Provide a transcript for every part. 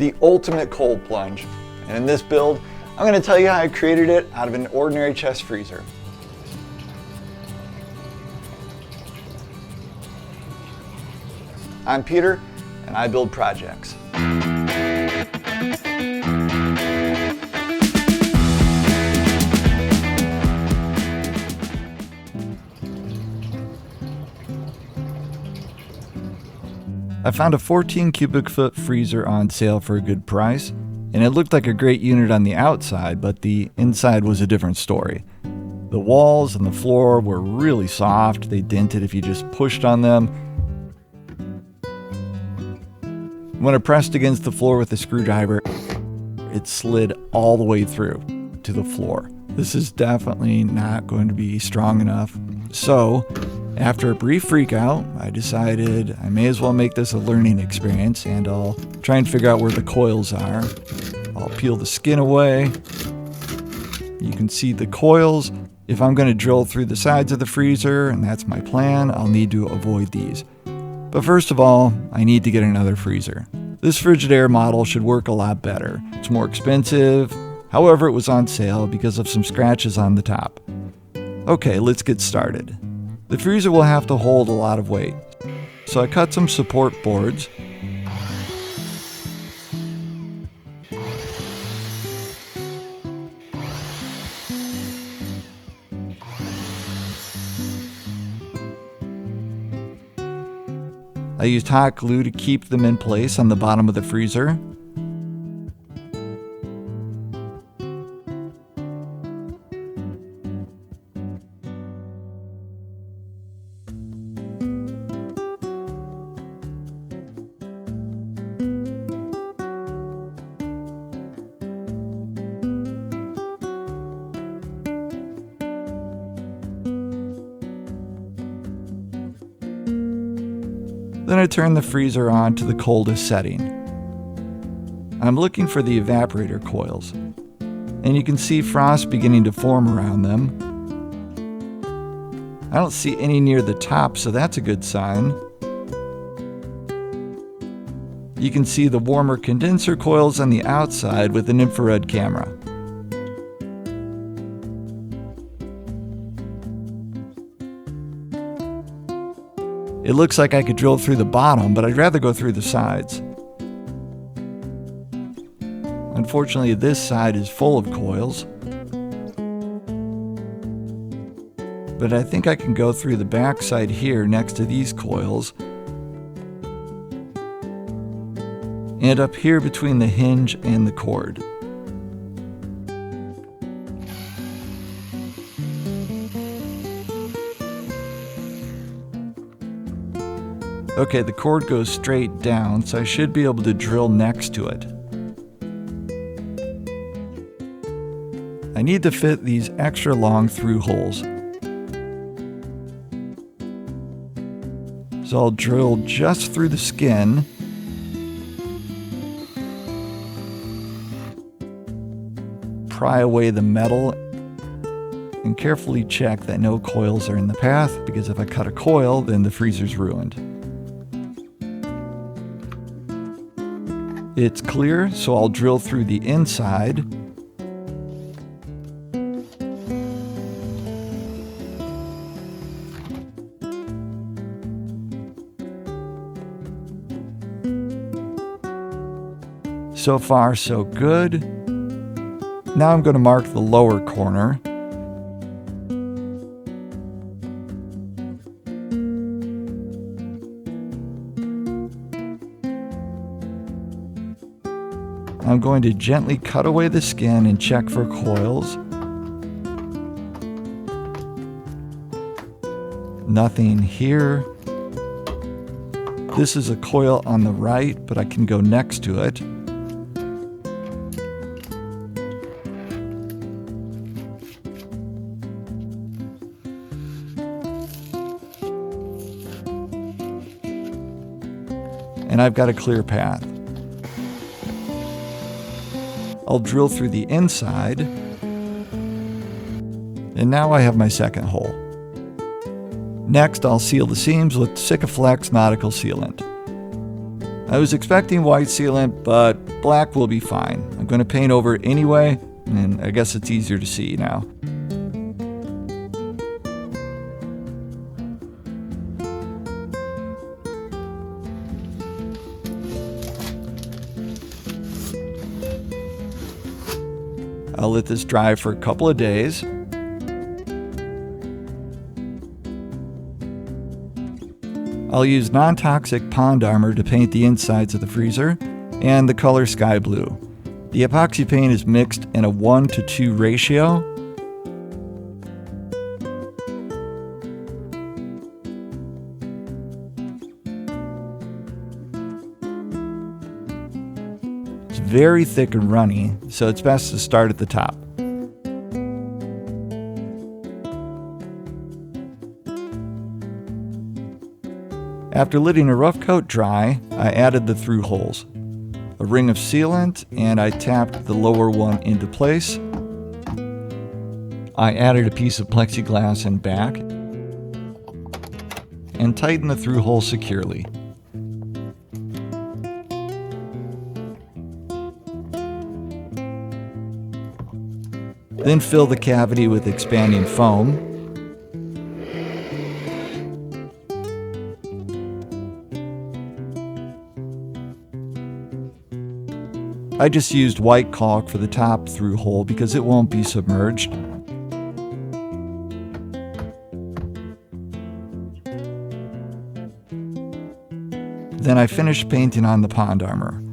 the ultimate cold plunge. And in this build, I'm going to tell you how I created it out of an ordinary chest freezer. I'm Peter, and I build projects. I found a 14 cubic foot freezer on sale for a good price, and it looked like a great unit on the outside, but the inside was a different story. The walls and the floor were really soft, they dented if you just pushed on them. When I pressed against the floor with a screwdriver, it slid all the way through to the floor. This is definitely not going to be strong enough. So, after a brief freak out, I decided I may as well make this a learning experience, and I'll try and figure out where the coils are. I'll peel the skin away. You can see the coils. If I'm going to drill through the sides of the freezer, and that's my plan, I'll need to avoid these. But first of all, I need to get another freezer. This Frigidaire model should work a lot better. It's more expensive. However, it was on sale because of some scratches on the top. Okay, let's get started. The freezer will have to hold a lot of weight, so I cut some support boards. I used hot glue to keep them in place on the bottom of the freezer. Then I turn the freezer on to the coldest setting. I'm looking for the evaporator coils, and you can see frost beginning to form around them. I don't see any near the top, so that's a good sign. You can see the warmer condenser coils on the outside with an infrared camera. It looks like I could drill through the bottom, but I'd rather go through the sides. Unfortunately, this side is full of coils, but I think I can go through the back side here next to these coils, and up here between the hinge and the cord. Okay, the cord goes straight down, so I should be able to drill next to it. I need to fit these extra long through holes. So I'll drill just through the skin. Pry away the metal and carefully check that no coils are in the path, because if I cut a coil, then the freezer's ruined. It's clear, so I'll drill through the inside. So far, so good. Now I'm going to mark the lower corner. I'm going to gently cut away the skin and check for coils. Nothing here. This is a coil on the right, but I can go next to it. And I've got a clear path. I'll drill through the inside, and now I have my second hole. Next, I'll seal the seams with Sikaflex nautical sealant. I was expecting white sealant, but black will be fine. I'm going to paint over it anyway, and I guess it's easier to see now. I'll let this dry for a couple of days. I'll use non-toxic pond armor to paint the insides of the freezer, and the color sky blue. The epoxy paint is mixed in a 1:2 ratio. It's very thick and runny, so it's best to start at the top. After letting a rough coat dry, I added the through holes, a ring of sealant, and I tapped the lower one into place. I added a piece of plexiglass in back and tightened the through hole securely. Then fill the cavity with expanding foam. I just used white caulk for the top through hole because it won't be submerged. Then I finished painting on the pond armor.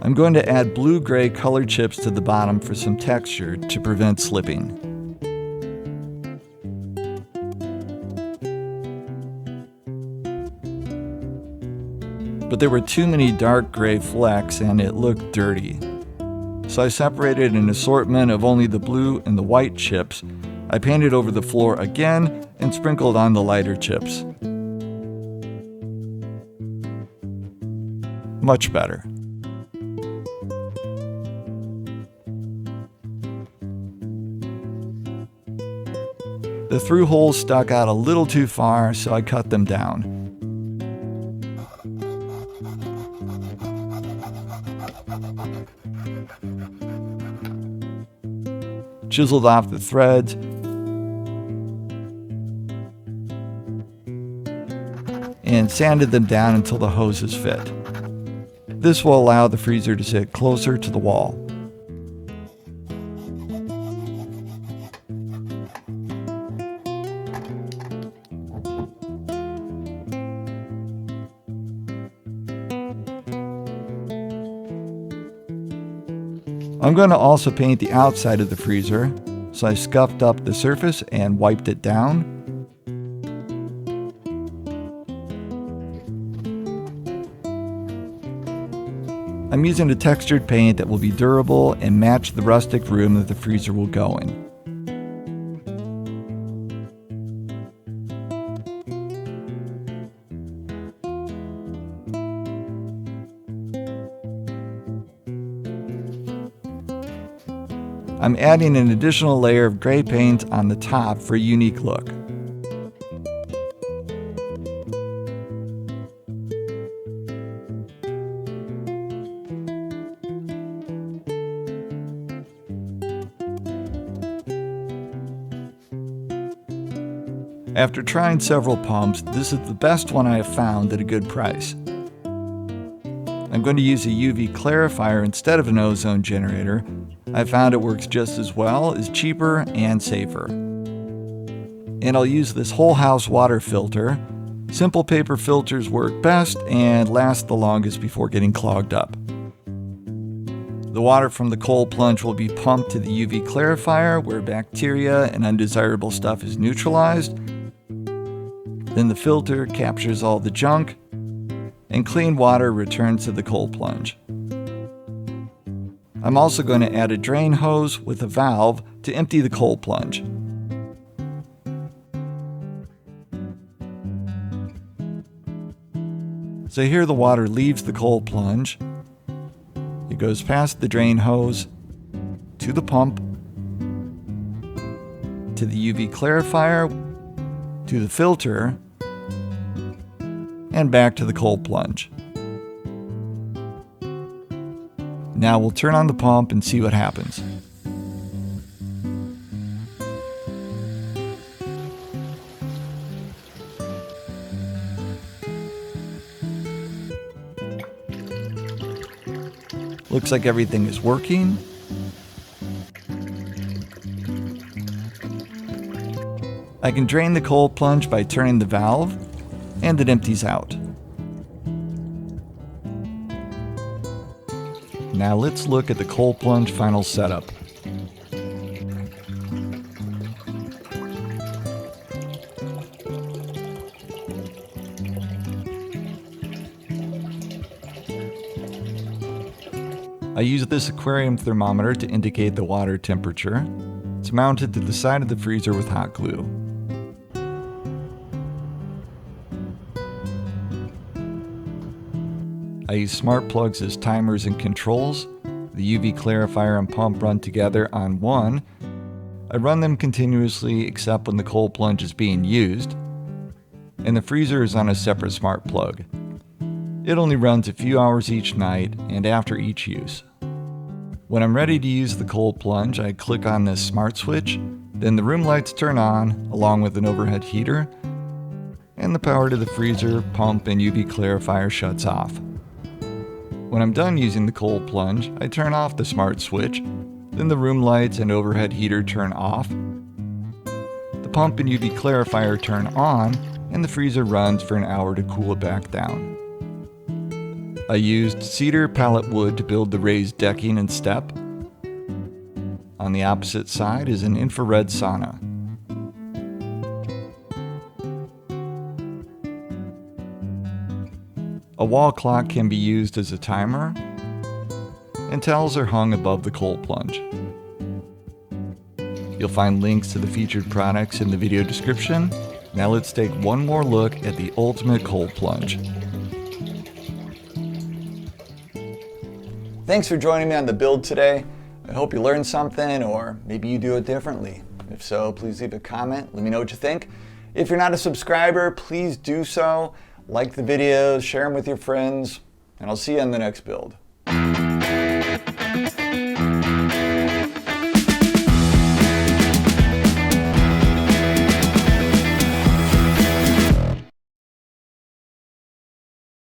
I'm going to add blue-gray color chips to the bottom for some texture to prevent slipping. But there were too many dark gray flecks and it looked dirty. So I separated an assortment of only the blue and the white chips. I painted over the floor again and sprinkled on the lighter chips. Much better. The through holes stuck out a little too far, so I cut them down. Chiseled off the threads. And sanded them down until the hoses fit. This will allow the freezer to sit closer to the wall. I'm going to also paint the outside of the freezer, so I scuffed up the surface and wiped it down. I'm using a textured paint that will be durable and match the rustic room that the freezer will go in. I'm adding an additional layer of gray paint on the top for a unique look. After trying several pumps, this is the best one I have found at a good price. I'm going to use a UV clarifier instead of an ozone generator. I found it works just as well, is cheaper, and safer. And I'll use this whole house water filter. Simple paper filters work best and last the longest before getting clogged up. The water from the cold plunge will be pumped to the UV clarifier where bacteria and undesirable stuff is neutralized. Then the filter captures all the junk, and clean water returns to the cold plunge. I'm also going to add a drain hose with a valve to empty the cold plunge. So here the water leaves the cold plunge. It goes past the drain hose to the pump, to the UV clarifier, to the filter, and back to the cold plunge. Now we'll turn on the pump and see what happens. Looks like everything is working. I can drain the cold plunge by turning the valve, and it empties out. Now let's look at the cold plunge final setup. I use this aquarium thermometer to indicate the water temperature. It's mounted to the side of the freezer with hot glue. I use smart plugs as timers and controls. The UV clarifier and pump run together on one. I run them continuously except when the cold plunge is being used. And the freezer is on a separate smart plug. It only runs a few hours each night and after each use. When I'm ready to use the cold plunge, I click on this smart switch, then the room lights turn on along with an overhead heater, and the power to the freezer, pump, and UV clarifier shuts off. When I'm done using the cold plunge, I turn off the smart switch, then the room lights and overhead heater turn off, the pump and UV clarifier turn on, and the freezer runs for an hour to cool it back down. I used cedar pallet wood to build the raised decking and step. On the opposite side is an infrared sauna. A wall clock can be used as a timer, and towels are hung above the cold plunge. You'll find links to the featured products in the video description. Now let's take one more look at the ultimate cold plunge. Thanks for joining me on the build today. I hope you learned something, or maybe you do it differently. If so, please leave a comment. Let me know what you think. If you're not a subscriber, please do so. Like the videos, share them with your friends, and I'll see you on the next build.